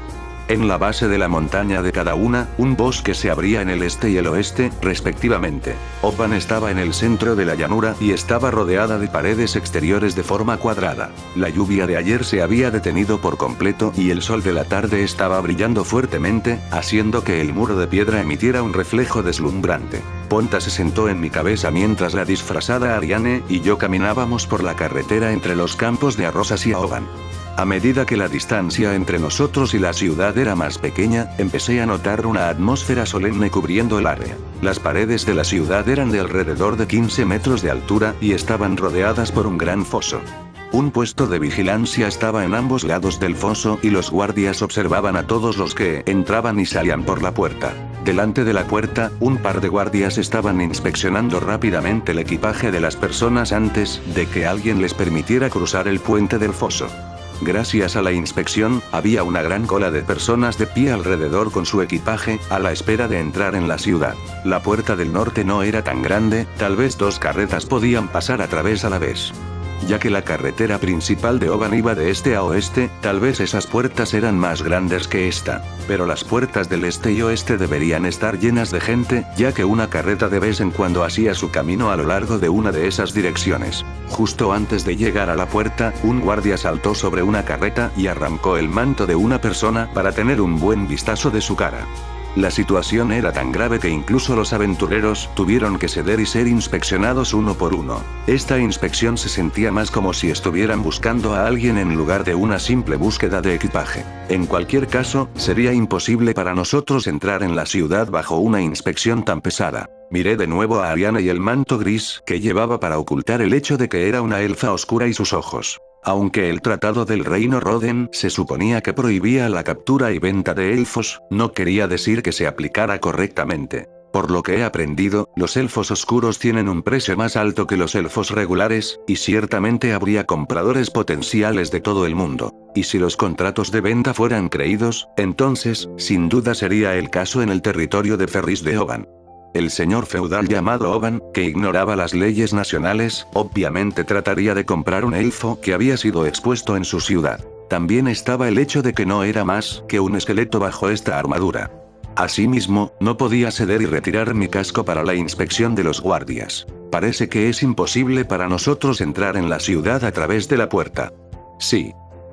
En la base de la montaña de cada una, un bosque se abría en el este y el oeste, respectivamente. Oban estaba en el centro de la llanura y estaba rodeada de paredes exteriores de forma cuadrada. La lluvia de ayer se había detenido por completo y el sol de la tarde estaba brillando fuertemente, haciendo que el muro de piedra emitiera un reflejo deslumbrante. Ponta se sentó en mi cabeza mientras la disfrazada Ariane y yo caminábamos por la carretera entre los campos de arroz hacia Oban. A medida que la distancia entre nosotros y la ciudad era más pequeña, empecé a notar una atmósfera solemne cubriendo el área. Las paredes de la ciudad eran de alrededor de 15 metros de altura y estaban rodeadas por un gran foso. Un puesto de vigilancia estaba en ambos lados del foso y los guardias observaban a todos los que entraban y salían por la puerta. Delante de la puerta, un par de guardias estaban inspeccionando rápidamente el equipaje de las personas antes de que alguien les permitiera cruzar el puente del foso. Gracias a la inspección, había una gran cola de personas de pie alrededor con su equipaje, a la espera de entrar en la ciudad. La puerta del norte no era tan grande, tal vez 2 carretas podían pasar a través a la vez. Ya que la carretera principal de Oban iba de este a oeste, tal vez esas puertas eran más grandes que esta. Pero las puertas del este y oeste deberían estar llenas de gente, ya que una carreta de vez en cuando hacía su camino a lo largo de una de esas direcciones. Justo antes de llegar a la puerta, un guardia saltó sobre una carreta y arrancó el manto de una persona para tener un buen vistazo de su cara. La situación era tan grave que incluso los aventureros tuvieron que ceder y ser inspeccionados uno por uno. Esta inspección se sentía más como si estuvieran buscando a alguien en lugar de una simple búsqueda de equipaje. En cualquier caso, sería imposible para nosotros entrar en la ciudad bajo una inspección tan pesada. Miré de nuevo a Ariane y el manto gris que llevaba para ocultar el hecho de que era una elfa oscura y sus ojos. Aunque el tratado del reino Roden se suponía que prohibía la captura y venta de elfos, no quería decir que se aplicara correctamente. Por lo que he aprendido, los elfos oscuros tienen un precio más alto que los elfos regulares, y ciertamente habría compradores potenciales de todo el mundo. Y si los contratos de venta fueran creídos, entonces, sin duda sería el caso en el territorio de Ferris de Oban. El señor feudal llamado Oban, que ignoraba las leyes nacionales, obviamente trataría de comprar un elfo que había sido expuesto en su ciudad. También estaba el hecho de que no era más que un esqueleto bajo esta armadura. Asimismo, no podía ceder y retirar mi casco para la inspección de los guardias. Parece que es imposible para nosotros entrar en la ciudad a través de la puerta. Sí.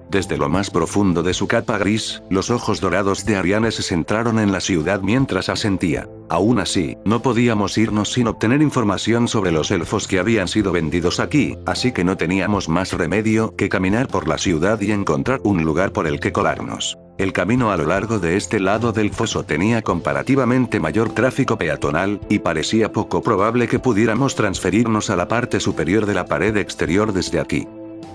Desde lo más profundo de su capa gris, los ojos dorados de Ariane se centraron en la ciudad mientras asentía. Aún así, no podíamos irnos sin obtener información sobre los elfos que habían sido vendidos aquí, así que no teníamos más remedio que caminar por la ciudad y encontrar un lugar por el que colarnos. El camino a lo largo de este lado del foso tenía comparativamente mayor tráfico peatonal, y parecía poco probable que pudiéramos transferirnos a la parte superior de la pared exterior desde aquí.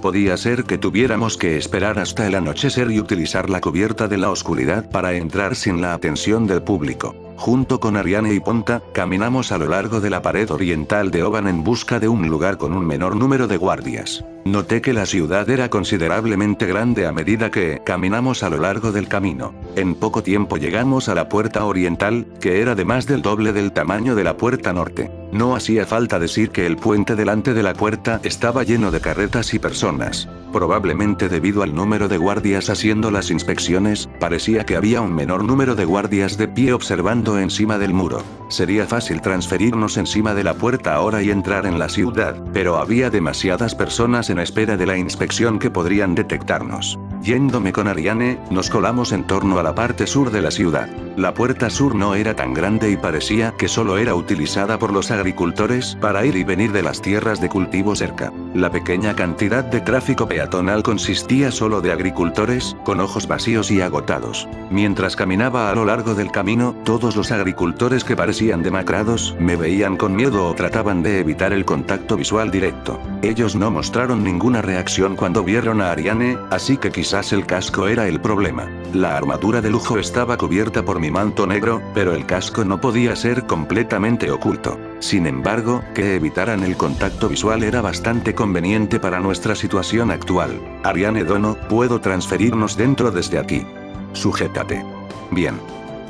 Podía ser que tuviéramos que esperar hasta el anochecer y utilizar la cubierta de la oscuridad para entrar sin la atención del público. Junto con Ariane y Ponta, caminamos a lo largo de la pared oriental de Oban en busca de un lugar con un menor número de guardias. Noté que la ciudad era considerablemente grande a medida que caminamos a lo largo del camino. En poco tiempo llegamos a la puerta oriental, que era de más del doble del tamaño de la puerta norte. No hacía falta decir que el puente delante de la puerta estaba lleno de carretas y personas. Probablemente debido al número de guardias haciendo las inspecciones, parecía que había un menor número de guardias de pie observando encima del muro. Sería fácil transferirnos encima de la puerta ahora y entrar en la ciudad, pero había demasiadas personas en espera de la inspección que podrían detectarnos. Yéndome con Ariane, nos colamos en torno a la parte sur de la ciudad. La puerta sur no era tan grande y parecía que solo era utilizada por los agricultores para ir y venir de las tierras de cultivo cerca. La pequeña cantidad de tráfico peatonal consistía solo de agricultores, con ojos vacíos y agotados. Mientras caminaba a lo largo del camino, todos los agricultores que parecían demacrados, me veían con miedo o trataban de evitar el contacto visual directo. Ellos no mostraron ninguna reacción cuando vieron a Ariane, así que quizás el casco era el problema. La armadura de lujo estaba cubierta por mi manto negro, pero el casco no podía ser completamente oculto. Sin embargo, que evitaran el contacto visual era bastante conveniente para nuestra situación actual. Ariane Dono, puedo transferirnos dentro desde aquí. Sujétate. Bien.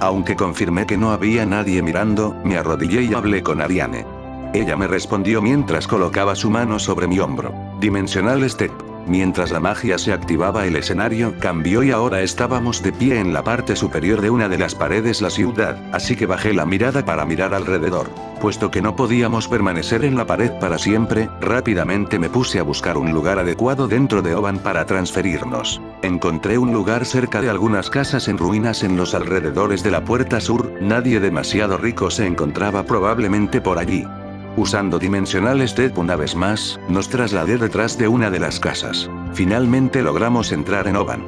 Aunque confirmé que no había nadie mirando, me arrodillé y hablé con Ariane. Ella me respondió mientras colocaba su mano sobre mi hombro. Dimensional Step. Mientras la magia se activaba, el escenario cambió y ahora estábamos de pie en la parte superior de una de las paredes de la ciudad, así que bajé la mirada para mirar alrededor. Puesto que no podíamos permanecer en la pared para siempre, rápidamente me puse a buscar un lugar adecuado dentro de Oban para transferirnos. Encontré un lugar cerca de algunas casas en ruinas en los alrededores de la puerta sur, nadie demasiado rico se encontraba probablemente por allí. Usando Dimensional Step una vez más, nos trasladé detrás de una de las casas. Finalmente logramos entrar en Oban.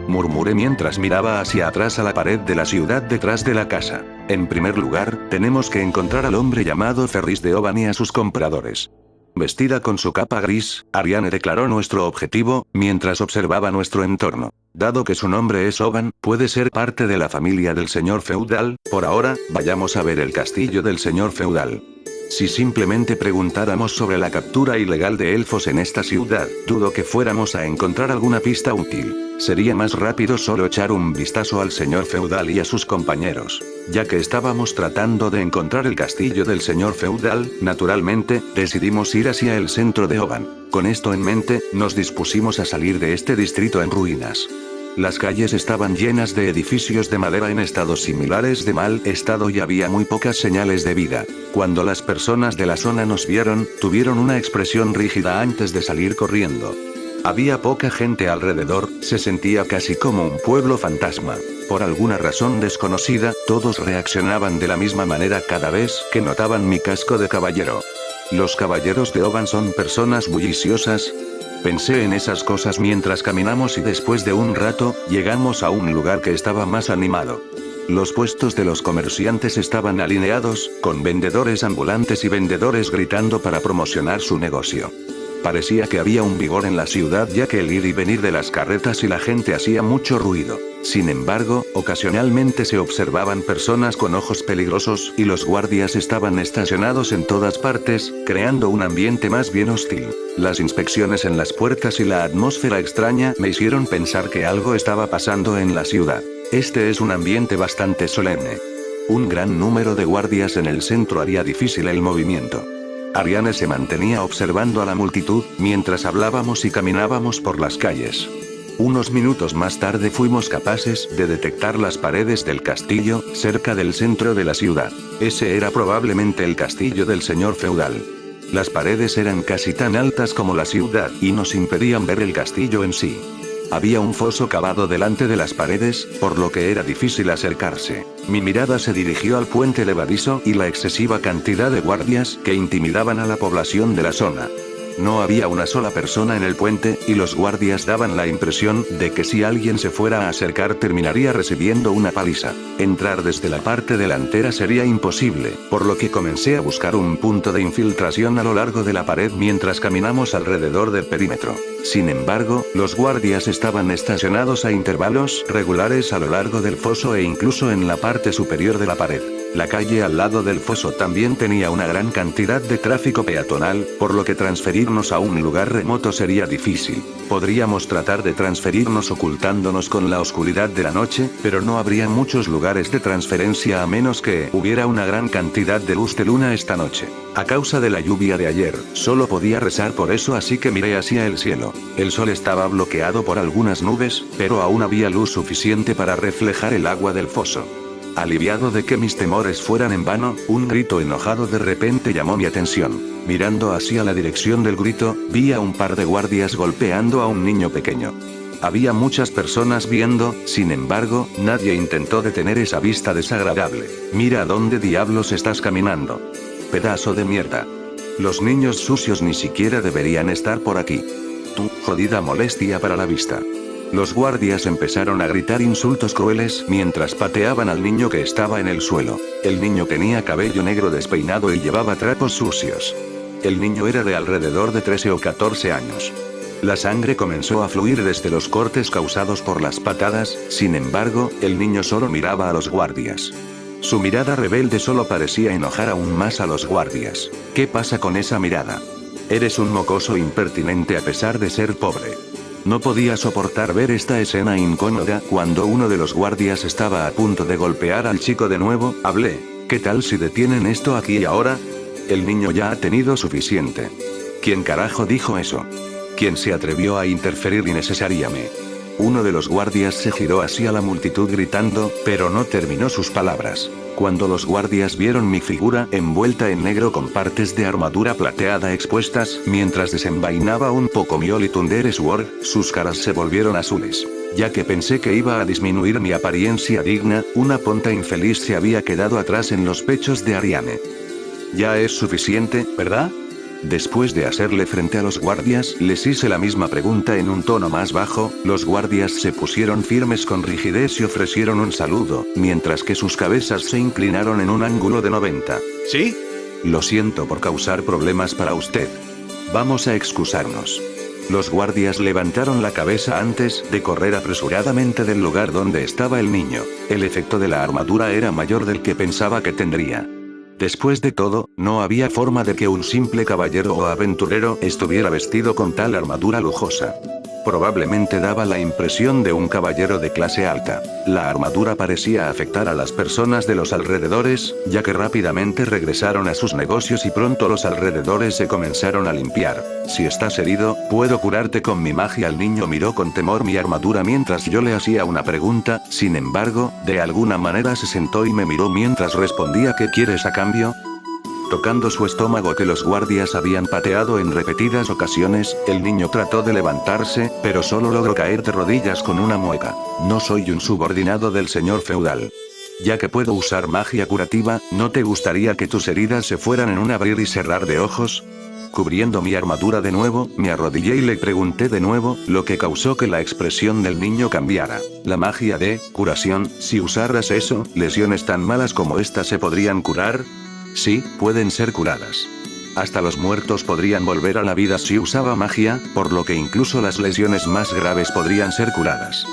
Murmuré mientras miraba hacia atrás a la pared de la ciudad detrás de la casa. En primer lugar, tenemos que encontrar al hombre llamado Ferris de Oban y a sus compradores. Vestida con su capa gris, Ariane declaró nuestro objetivo, mientras observaba nuestro entorno. Dado que su nombre es Oban, puede ser parte de la familia del señor feudal. Por ahora, vayamos a ver el castillo del señor feudal. Si simplemente preguntáramos sobre la captura ilegal de elfos en esta ciudad, dudo que fuéramos a encontrar alguna pista útil. Sería más rápido solo echar un vistazo al señor feudal y a sus compañeros. Ya que estábamos tratando de encontrar el castillo del señor feudal, naturalmente, decidimos ir hacia el centro de Oban. Con esto en mente, nos dispusimos a salir de este distrito en ruinas. Las calles estaban llenas de edificios de madera en estados similares de mal estado y había muy pocas señales de vida. Cuando las personas de la zona nos vieron, tuvieron una expresión rígida antes de salir corriendo. Había poca gente alrededor, se sentía casi como un pueblo fantasma. Por alguna razón desconocida, todos reaccionaban de la misma manera cada vez que notaban mi casco de caballero. Los caballeros de Oban son personas bulliciosas. Pensé en esas cosas mientras caminamos y después de un rato, llegamos a un lugar que estaba más animado. Los puestos de los comerciantes estaban alineados, con vendedores ambulantes y vendedores gritando para promocionar su negocio. Parecía que había un vigor en la ciudad ya que el ir y venir de las carretas y la gente hacía mucho ruido. Sin embargo, ocasionalmente se observaban personas con ojos peligrosos y los guardias estaban estacionados en todas partes, creando un ambiente más bien hostil. Las inspecciones en las puertas y la atmósfera extraña me hicieron pensar que algo estaba pasando en la ciudad. Este es un ambiente bastante solemne. Un gran número de guardias en el centro haría difícil el movimiento. Ariane se mantenía observando a la multitud, mientras hablábamos y caminábamos por las calles. Unos minutos más tarde fuimos capaces de detectar las paredes del castillo, cerca del centro de la ciudad. Ese era probablemente el castillo del señor feudal. Las paredes eran casi tan altas como la ciudad y nos impedían ver el castillo en sí. Había un foso cavado delante de las paredes, por lo que era difícil acercarse. Mi mirada se dirigió al puente levadizo y la excesiva cantidad de guardias que intimidaban a la población de la zona. No había una sola persona en el puente, y los guardias daban la impresión de que si alguien se fuera a acercar terminaría recibiendo una paliza. Entrar desde la parte delantera sería imposible, por lo que comencé a buscar un punto de infiltración a lo largo de la pared mientras caminamos alrededor del perímetro. Sin embargo, los guardias estaban estacionados a intervalos regulares a lo largo del foso e incluso en la parte superior de la pared. La calle al lado del foso también tenía una gran cantidad de tráfico peatonal, por lo que transferirnos a un lugar remoto sería difícil. Podríamos tratar de transferirnos ocultándonos con la oscuridad de la noche, pero no habría muchos lugares de transferencia a menos que hubiera una gran cantidad de luz de luna esta noche. A causa de la lluvia de ayer, solo podía rezar por eso, así que miré hacia el cielo. El sol estaba bloqueado por algunas nubes, pero aún había luz suficiente para reflejar el agua del foso. Aliviado de que mis temores fueran en vano, un grito enojado de repente llamó mi atención. Mirando hacia la dirección del grito, vi a un par de guardias golpeando a un niño pequeño. Había muchas personas viendo, sin embargo, nadie intentó detener esa vista desagradable. Mira a dónde diablos estás caminando. Pedazo de mierda. Los niños sucios ni siquiera deberían estar por aquí. Tu jodida molestia para la vista. Los guardias empezaron a gritar insultos crueles mientras pateaban al niño que estaba en el suelo. El niño tenía cabello negro despeinado y llevaba trapos sucios. El niño era de alrededor de 13 o 14 años. La sangre comenzó a fluir desde los cortes causados por las patadas, sin embargo, el niño solo miraba a los guardias. Su mirada rebelde solo parecía enojar aún más a los guardias. ¿Qué pasa con esa mirada? Eres un mocoso impertinente a pesar de ser pobre. No podía soportar ver esta escena incómoda cuando uno de los guardias estaba a punto de golpear al chico de nuevo. Hablé. ¿Qué tal si detienen esto aquí y ahora? El niño ya ha tenido suficiente. ¿Quién carajo dijo eso? ¿Quién se atrevió a interferir innecesariamente? Uno de los guardias se giró hacia la multitud gritando, pero no terminó sus palabras. Cuando los guardias vieron mi figura envuelta en negro con partes de armadura plateada expuestas, mientras desenvainaba un poco mi Holy Thunder Sword, sus caras se volvieron azules. Ya que pensé que iba a disminuir mi apariencia digna, una ponta infeliz se había quedado atrás en los pechos de Ariane. Ya es suficiente, ¿verdad? Después de hacerle frente a los guardias, les hice la misma pregunta en un tono más bajo. Los guardias se pusieron firmes con rigidez y ofrecieron un saludo, mientras que sus cabezas se inclinaron en un ángulo de 90. ¿Sí? Lo siento por causar problemas para usted. Vamos a excusarnos. Los guardias levantaron la cabeza antes de correr apresuradamente del lugar donde estaba el niño. El efecto de la armadura era mayor del que pensaba que tendría. Después de todo, no había forma de que un simple caballero o aventurero estuviera vestido con tal armadura lujosa. Probablemente daba la impresión de un caballero de clase alta. La armadura parecía afectar a las personas de los alrededores, ya que rápidamente regresaron a sus negocios y pronto los alrededores se comenzaron a limpiar. Si estás herido, puedo curarte con mi magia. El niño miró con temor mi armadura mientras yo le hacía una pregunta, sin embargo, de alguna manera se sentó y me miró mientras respondía. ¿Qué quieres a cambio? Tocando su estómago que los guardias habían pateado en repetidas ocasiones, el niño trató de levantarse, pero solo logró caer de rodillas con una mueca. No soy un subordinado del señor feudal. Ya que puedo usar magia curativa, ¿no te gustaría que tus heridas se fueran en un abrir y cerrar de ojos? Cubriendo mi armadura de nuevo, me arrodillé y le pregunté de nuevo, lo que causó que la expresión del niño cambiara. La magia de curación, si usaras eso, ¿lesiones tan malas como esta se podrían curar? Sí, pueden ser curadas. Hasta los muertos podrían volver a la vida si usaba magia, por lo que incluso las lesiones más graves podrían ser curadas.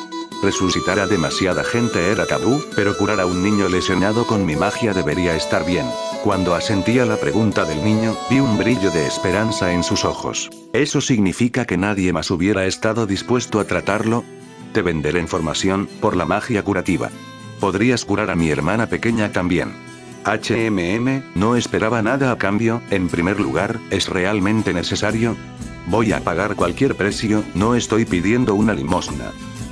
Resucitar a demasiada gente era tabú, pero curar a un niño lesionado con mi magia debería estar bien. Cuando asentí a la pregunta del niño, vi un brillo de esperanza en sus ojos. ¿Eso significa que nadie más hubiera estado dispuesto a tratarlo? Te venderé información por la magia curativa. Podrías curar a mi hermana pequeña también. No esperaba nada a cambio. En primer lugar, ¿es realmente necesario? Voy a pagar cualquier precio, no estoy pidiendo una limosna.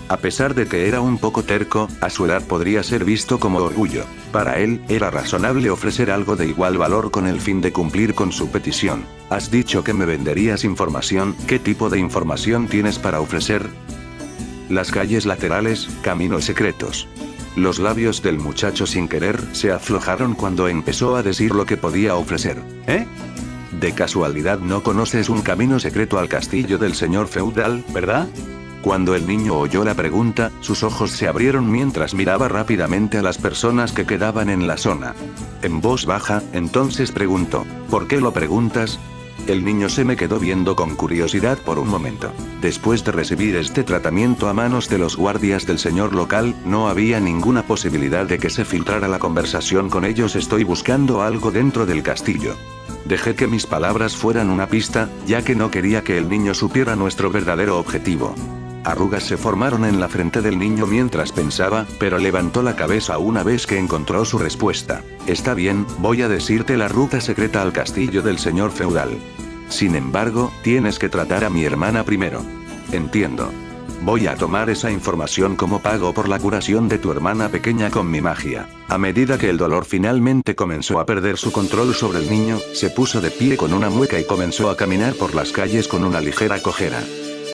A pesar de que era un poco terco, a su edad podría ser visto como orgullo. Para él, era razonable ofrecer algo de igual valor con el fin de cumplir con su petición. Has dicho que me venderías información, ¿qué tipo de información tienes para ofrecer? Las calles laterales, caminos secretos. Los labios del muchacho sin querer se aflojaron cuando empezó a decir lo que podía ofrecer. ¿Eh? De casualidad no conoces un camino secreto al castillo del señor feudal, ¿verdad? Cuando el niño oyó la pregunta, sus ojos se abrieron mientras miraba rápidamente a las personas que quedaban en la zona. En voz baja, entonces preguntó, ¿por qué lo preguntas? El niño se me quedó viendo con curiosidad por un momento. Después de recibir este tratamiento a manos de los guardias del señor local, no había ninguna posibilidad de que se filtrara la conversación con ellos. Estoy buscando algo dentro del castillo. Dejé que mis palabras fueran una pista, ya que no quería que el niño supiera nuestro verdadero objetivo. Arrugas se formaron en la frente del niño mientras pensaba, pero levantó la cabeza una vez que encontró su respuesta. Está bien, voy a decirte la ruta secreta al castillo del señor feudal. Sin embargo, tienes que tratar a mi hermana primero. Entiendo. Voy a tomar esa información como pago por la curación de tu hermana pequeña con mi magia. A medida que el dolor finalmente comenzó a perder su control sobre el niño, se puso de pie con una mueca y comenzó a caminar por las calles con una ligera cojera.